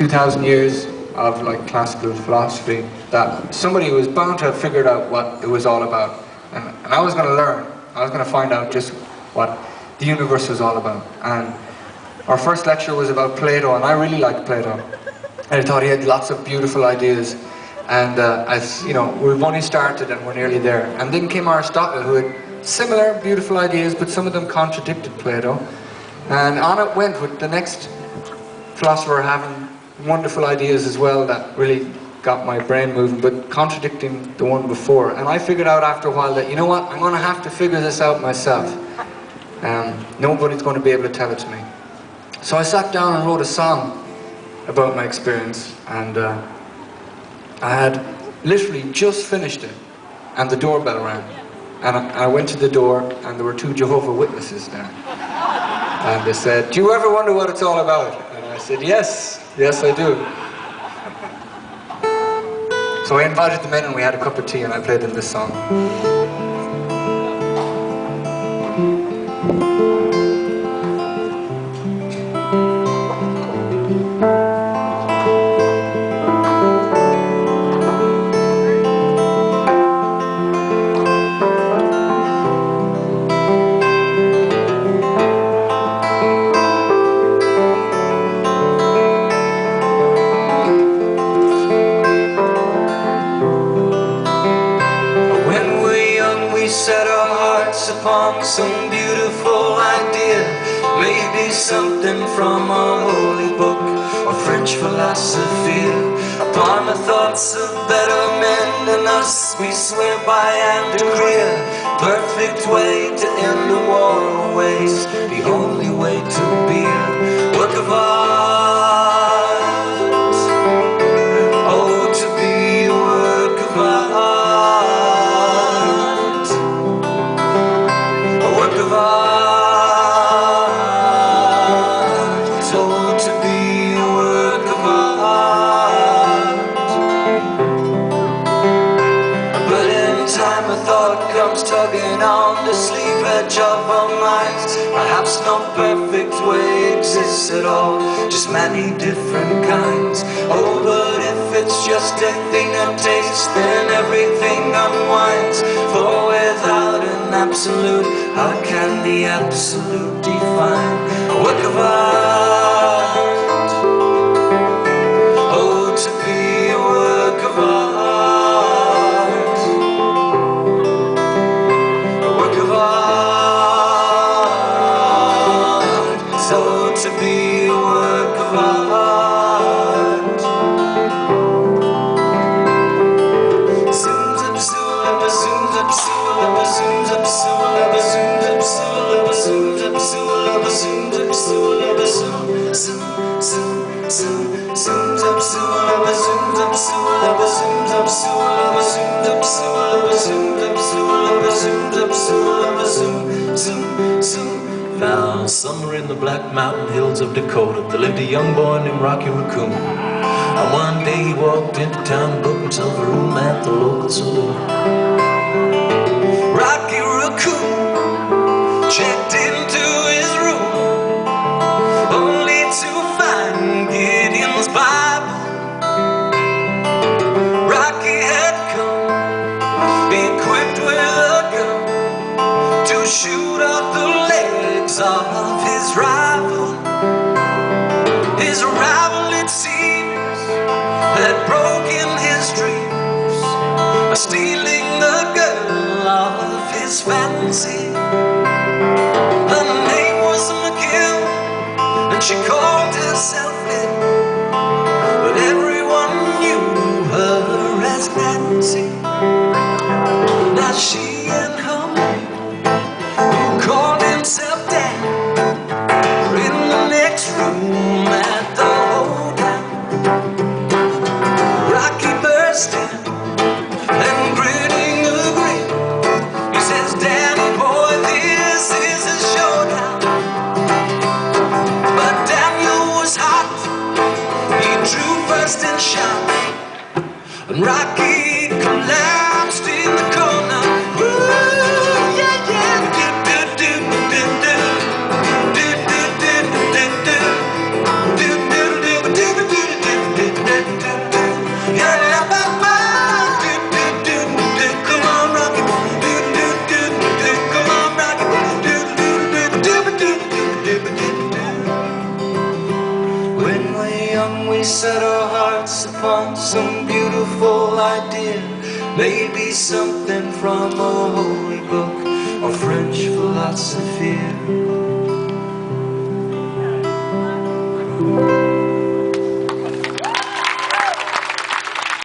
2,000 years of like classical philosophy, that somebody was bound to have figured out what it was all about. And I was going to learn. I was going to find out just what the universe was all about. And our first lecture was about Plato, and I really liked Plato. And I thought he had lots of beautiful ideas. And as you know, we've only started and we're nearly there. And then came Aristotle, who had similar beautiful ideas, but some of them contradicted Plato. And on it went with the next philosopher having wonderful ideas as well that really got my brain moving, but contradicting the one before. And I figured out after a while that, you know what, I'm going to have to figure this out myself. Nobody's going to be able to tell it to me. So I sat down and wrote a song about my experience, and I had literally just finished it, and the doorbell rang. And I went to the door, and there were 2 Jehovah's Witnesses there. And they said, "Do you ever wonder what it's all about?" And I said, "Yes, yes I do." So I invited them in and we had a cup of tea and I played them this song. Set our hearts upon some beautiful idea, maybe something from a holy book or French philosophy. Upon the thoughts of better men than us, we swear by and decree a perfect way to end the war, always the only way to be a work of art. Oh, to be a work of art. Tugging on the sleeve edge of our minds. Perhaps no perfect way exists at all, just many different kinds. Oh, but if it's just a thing of taste, then everything unwinds. For without an absolute, how can the absolute define a work of art? Oh, to be a work of art. To be a work of art. Zooms up, zooms up, zooms up, zooms up, zooms up, zooms up, zooms up, zooms up, zooms up, zoom, zoom, zoom, zooms up, zooms up, zooms up, zooms up, zooms up, zooms up, zooms up, zooms up, zooms up, zoom, zoom, zoom. Now, somewhere in the Black Mountain Hills of Dakota, there lived a young boy named Rocky Raccoon. And one day he walked into town and booked himself a room at the local saloon. Rocky Raccoon checked into his room, only to find Gideon's Bible. Rocky had come equipped with a gun to shoot off the legs of his rival. His rival, it seems, had broken his dreams by stealing the girl of his fancy. Her name was McGill, and she called herself Lynn, but everyone knew her as Nancy. Now she and her man, who called himself Dan, were in the next room at the hoedown. Rocky burst in and grinning a grin. He says, "Danny boy, this is a showdown." But Daniel was hot. He drew first and shot, and Rocky collapsed in the corner. Ooh, yeah, yeah. set our hearts upon some beautiful idea, maybe something from a holy book or French philosophy.